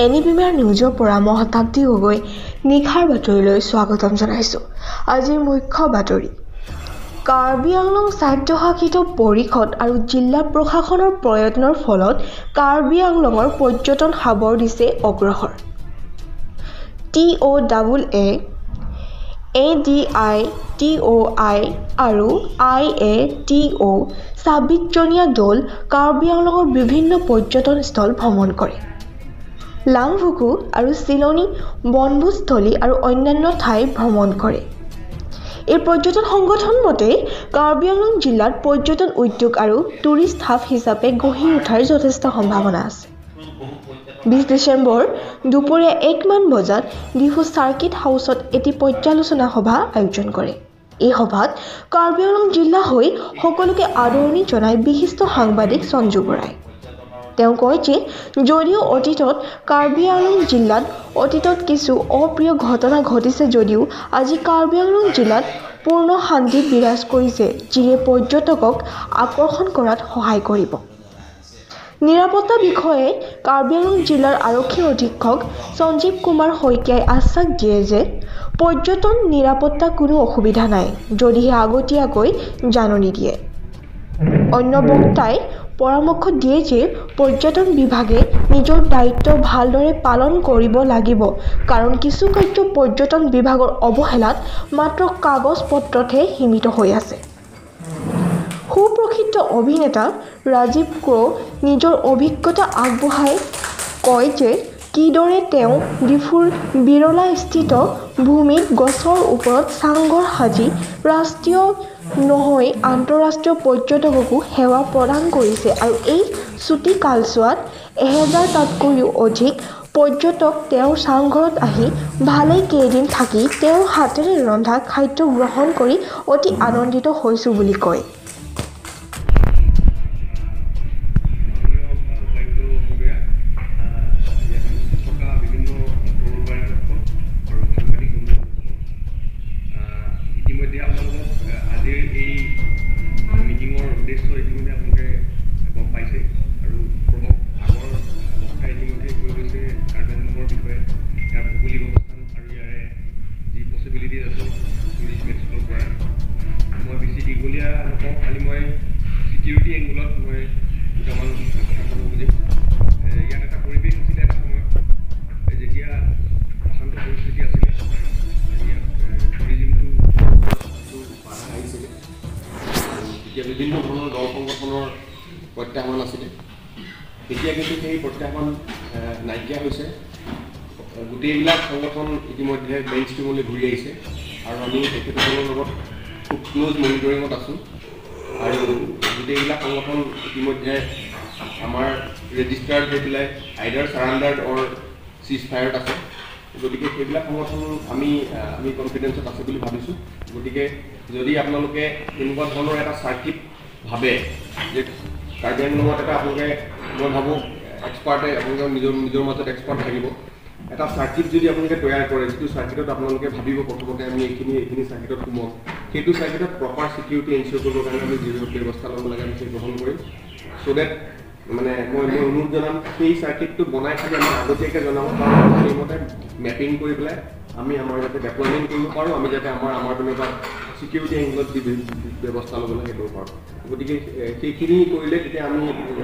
এনিবিমাৰ নিউজৰ পৰা মই শতাব্দী গগৈ নিশাৰ বাতৰিলৈ স্বাগতম জনাইছোঁ। আজিৰ মুখ্য বাতৰি। কাৰ্বি আংলং স্বায়ত্তশাসিত পৰিষদ আৰু জিলা প্ৰশাসনৰ প্ৰয়ত্নৰ ফলত কাৰ্বি আংলঙৰ পৰ্যটন সাৱৰ অগ্ৰসৰ। TOAA, ADI-TOI আৰু IATO ২৬জনীয়া দল কাৰ্বি আংলঙৰ বিভিন্ন পৰ্যটন স্থল ভ্ৰমণ কৰে। লাংভুকু আৰু চিলনী বনভোজস্থলী আৰু অন্যান্য ঠাই ভ্ৰমণ কৰে। এই পৰ্যটন সংগঠন মতে কাৰ্বি আংলং জিলাত পৰ্যটন উদ্যোগ আৰু টুৰিষ্ট হাব হিচাপে গঢ়ি উঠাৰ যথেষ্ট সম্ভাৱনা আছে। ২০ ডিচেম্বৰ দুপৰীয়া ১ মান বজাত ডিফু চাৰ্কিট হাউচত এটি পৰ্যালোচনা সভা আয়োজন কৰে। এই সভাত কাৰ্বি আংলং জিলা হৈ সকলোকে আদৰণি জনাই বিশিষ্ট সাংবাদিক সঞ্জু বৰাই। তেওঁ কয় যে যদিও অতীতত কাৰ্বি আংলং জিলাত কিছু অপ্ৰিয় ঘটনা ঘটিছে যদিও আজি কাৰ্বি আংলং জিলাত পূৰ্ণ শান্তি বিৰাজ কৰিছে, যিয়ে পৰ্যটকক আকৰ্ষণ কৰাত সহায় কৰিব। নিৰাপত্তা বিষয়ে কাৰ্বি আংলং জিলাৰ আৰক্ষী অধীক্ষক সঞ্জীৱ কুমাৰ শইকীয়াই আশ্বাস দিয়ে যে পৰ্যটন নিৰাপত্তা কোনো অসুবিধা নাই, যদিহে আগতীয়াকৈ জাননী দিয়ে। অন্য বক্তাই পৰামৰ্শ দিয়ে যে পৰ্যটন বিভাগে নিজৰ দায়িত্ব ভালদৰে পালন কৰিব লাগিব, কাৰণ কিছু কাৰ্য পৰ্যটন বিভাগৰ অৱহেলাত মাত্ৰ কাগজ পত্ৰতহে সীমিত হৈ আছে। সুপ্ৰসিদ্ধ অভিনেতা ৰাজীৱ ক্ৰ নিজৰ অভিজ্ঞতা আগবঢ়াই কয় যে কিদৰে তেওঁ ডিফুৰ বিৰলাস্থিত ভূমিত গছৰ ওপৰত চাংঘৰ সাজি ৰাষ্ট্ৰীয় নহয় আন্তঃৰাষ্ট্ৰীয় পৰ্যটককো সেৱা প্ৰদান কৰিছে আৰু এই ছুটী কালছোৱাত ১০০০ টাতকৈও অধিক পৰ্যটক তেওঁৰ চাংঘৰত আহি ভালেই কেইদিন থাকি তেওঁৰ হাতেৰে ৰন্ধা খাদ্য গ্ৰহণ কৰি অতি আনন্দিত হৈছোঁ বুলি কয়। চিকিউৰিটি এংগলত মই দুটামান কথা ক'ব খুজিম। ইয়াত এটা পৰিৱেশ আছিলে এটা সময়ত যেতিয়া অশান্ত পৰিস্থিতি আছিলে আৰু ইয়াত টুৰিজিমটো বাধা আহিছিলে আৰু তেতিয়া বিভিন্ন ধৰণৰ দল সংগঠনৰ প্ৰত্যাহ্বান আছিলে। এতিয়া কিন্তু সেই প্ৰত্যাহ্বান নাইকিয়া হৈছে। গোটেইবিলাক সংগঠন ইতিমধ্যে মেইন ষ্ট্ৰীমলৈ ঘূৰি আহিছে আৰু আমি তেখেতসকলৰ লগত খুব ক্ল'জ মনিটৰিঙত আছোঁ আৰু গোটেইবিলাক সংগঠন ইতিমধ্যে আমাৰ ৰেজিষ্টাৰ্ড হৈ পেলাই আইডাৰ চাৰাণ্ডাৰ্ড অৰ চিজ ফায়াৰত আছে। গতিকে সেইবিলাক সংগঠন আমি কনফিডেঞ্চত আছে বুলি ভাবিছোঁ। গতিকে যদি আপোনালোকে এনেকুৱা ধৰণৰ এটা চাৰ্কিট ভাবে যে কাৰ্বি আংলঙত এটা আপোনালোকে মই ভাবোঁ এক্সপাৰ্টে আপোনালোকৰ নিজৰ মাজত এক্সপাৰ্ট থাকিব। এটা চাৰ্কিট যদি আপোনালোকে তৈয়াৰ কৰে, যিটো চাৰ্কিটত আপোনালোকে ভাবিব প্ৰথমতে আমি এইখিনি চাৰ্কিটত সোমাম, সেইটো চাৰ্কিটত প্ৰপাৰ চিকিউৰিটি এনচিয়ৰ কৰিবৰ কাৰণে আমি যি ব্যৱস্থা ল'ব লাগে আমি সেই গ্ৰহণ কৰিম। চ' ডেট মানে মই অনুৰোধ জনাম সেই চাৰ্কিটটো বনাই থাকি আমি আগতীয়াকৈ জনাব পাৰোঁ, সেইমতে মেপিং কৰি পেলাই আমি আমাৰ যাতে ডেপ্লয়মেণ্ট কৰিব পাৰোঁ, আমি যাতে আমাৰ তেনেকুৱা চিকিউৰিটি এংগলত যি ব্যৱস্থা ল'ব লাগে সেইটো পাৰোঁ। গতিকে সেইখিনি কৰিলে তেতিয়া আমি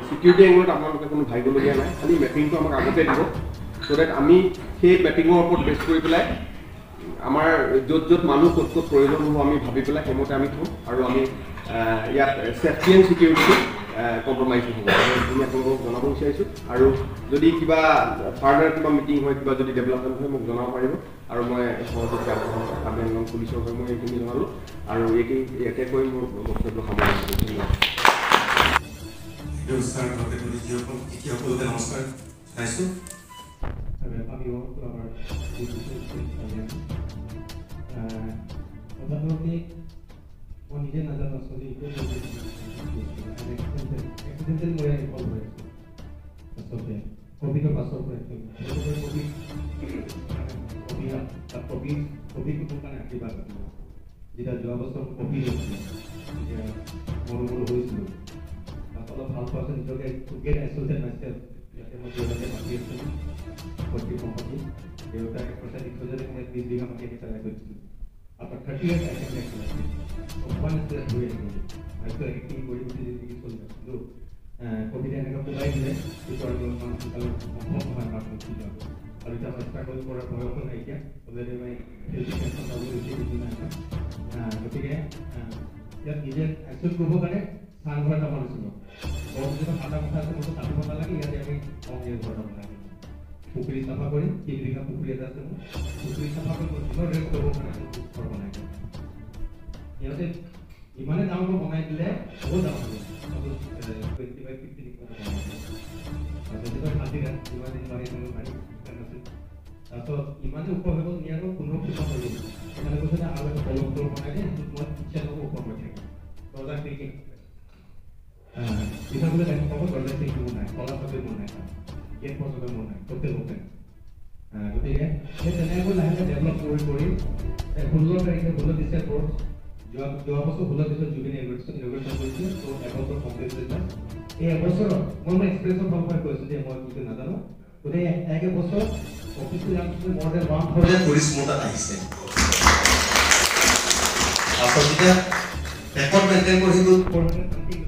চিকিউৰিটি এংগলত আপোনালোকে কোনো ভাবিবলগীয়া নাই, খালি মেপিংটো আমাক আগতে দিব। চ' ডেট আমি সেই মেপিঙৰ ওপৰত বেছ কৰি পেলাই আমাৰ য'ত মানুহ ক'ত প্ৰয়োজন হ'ব আমি ভাবি পেলাই সেইমতে আমি থওঁ আৰু আমি ইয়াত ছেফটি এণ্ড চিকিউৰিটি কম্প্ৰমাইজ নহ'ব। আমি আপোনালোকক জনাব বিচাৰিছোঁ আৰু যদি কিবা ফাৰ্ডাৰ কিবা মিটিং হয়, কিবা যদি ডেভেলপমেণ্ট হয় মোক জনাব পাৰিব আৰু মই সহযোগিতা কাৰ্বি আংলং পুলিচৰ হৈ মই এইখিনি জনালোঁ আৰু ইয়াতে কৈ মোৰ বক্তব্য সামৰিছোঁ। ধন্যবাদ। নমস্কাৰ জনাইছোঁ। মই নিজে নাজানো আচলতে এক্সিডেণ্টেল মই ইনভলভ হৈ আছোঁ আচলতে ক'ভিডৰ পাছৰ পৰা ক'ভিডৰ কাৰণে আশীৰ্বাদ যেতিয়া যোৱা বছৰ ক'ভিড হৈছিলে তেতিয়া মনো হৈছিলোঁ তাত অলপ ভাল পোৱা নিজকে ইয়াতে মই দেউতাকে মাতি আছিলোঁ পৈতৃক সম্পত্তি দেউতাক 1% দি থৈ যাতে মই 20 বিঘা মাটি আনি পেলাই থৈ দিছিলোঁ after 30 years I came back to that so one is that way I feel like কি কৰি উঠি জিন্দগী চলি আছে কিন্তু কোভিড এনেকৈ কোবাই দিলে সেইটো আৰু মানুহ সম্ভৱ নহয় মানুহ কি যাব আৰু এতিয়া মই ষ্ট্ৰাগল কৰাৰ বয়স নাই এতিয়া অলৰেডি মই হেল্থ টেনশ্যন পাবলৈ উঠি দিছোঁ নাই গতিকে ইয়াত নিজে একচুৱেলি কৰিব কাৰণে চাংঘৰ এটা বনাইছিলোঁ বহুত যেতিয়া ভাটা কথা আছে মোৰতো কাটিব নালাগে ইয়াতে আমি কংগ্ৰেছ ঘৰ এটা বনাই পুখুৰী চাফা কৰিম 3 বিঘা পুখুৰী এটা আছে মোৰ পুখুৰী চাফা কৰি দিনৰ ৰেট কৰিব কাৰণে ঘৰ বনাই দিম ইয়াতে ইমানে ডাঙৰ বনাই দিলে বহুত ডাঙৰ হ'ব 25-50 বনাই হাজিৰা ইমান দিন মাৰি মাৰি তাৰপিছত ইমানে ওখ হৈ গ'ল নিয়াৰো 15 ফুট হৈ গ'ল সেইকাৰণে কৈছে যে আৰু এটা কলম ফ্ল'ৰ বনাই দিয়ে সেইটো মই কিচেনৰ ওপৰ হৈ থাকিম দৰ্জা খিৰিকী পিঠাগুড়ি দেখা পাব দৰ্জা খিৰিকী মোৰ নাই কলা পাতি মোৰ নাই গেট পৰ্যন্ত মোৰ নাই টোটেল অপেন গতিকে সেই তেনেকৈ লাহে লাহে ডেভেলপ কৰি 16 তাৰিখে 16 ডিচেম্বৰ যোৱা বছৰ 16 ডিচেম্বৰ জুবিন ইনগ্ৰেশ্যন কৰিছিল তো এবছৰ কমপ্লিট হৈছে এই এবছৰত মই এক্সপিৰিয়েঞ্চৰ ফালৰ পৰা কৈছোঁ যে মই কিছু নাজানো গতিকে এক বছৰ অফিচত মোৰ দেন 1000 টুৰিষ্ট মোৰ তাত আহিছে আচলতে ৰেকৰ্ড মেইনটেইন কৰিছিলোঁ 430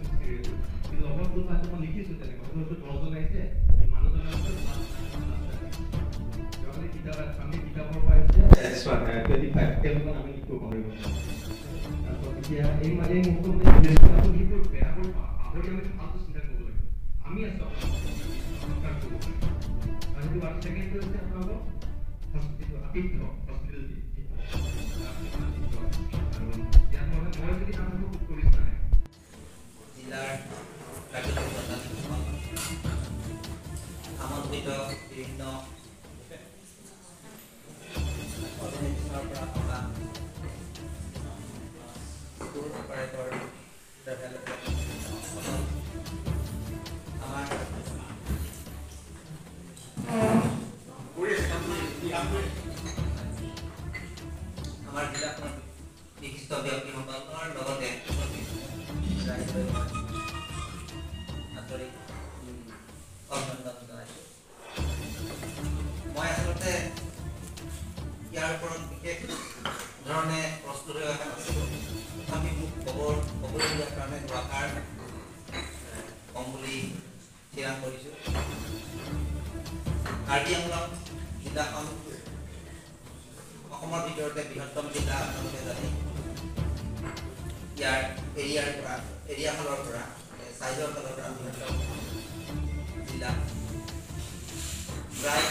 কিন্তু লগত মই লিখিছোঁ তেনেকৈ সেইটো 10 জন আহিছে মানুহজনৰ আমি কিতাপৰ পাইছে 25 কেলমান আমি লিখিব পাৰিব এতিয়া এই মানে মুখত আমি লিখিব বেয়া কৰি আগতে আমি ফালতু চিন্তা কৰিব লাগে আমি আছোঁ সরকার করব আর যদি আর সেকেন্ড হচ্ছে আপনারা হসপিটাল আতিথ্য হসপিটালিটি ইয়ার মধ্যে মই যদি কাম করিস না জেলার প্রাকৃতিক আমন্ত্রিত বিভিন্ন অর্গানাইজেশনের পৰা থকা টুৰ অপাৰেটৰ ডেভেলপাৰ আমাৰ জিলাখনৰ বিশিষ্ট ব্যক্তিসকলৰ লগতে আন্তৰিক অভিনন্দন জনাইছোঁ মই আচলতে ইয়াৰ ওপৰত বিশেষ ধৰণে প্ৰস্তুত হৈ অহা নাছিলোঁ তথাপি মোক ক'বলগীয়া কাৰণে দুআষাৰ কম বুলি থিৰাং কৰিছোঁ কাৰ্বি আংলং জিলাখন অসমৰ ভিতৰতে বৃহত্তম জিলা আপোনালোকে জানে ইয়াৰ এৰিয়া ফালৰ পৰা চাইজৰ ফালৰ পৰা বৃহত্তম জিলা প্ৰায়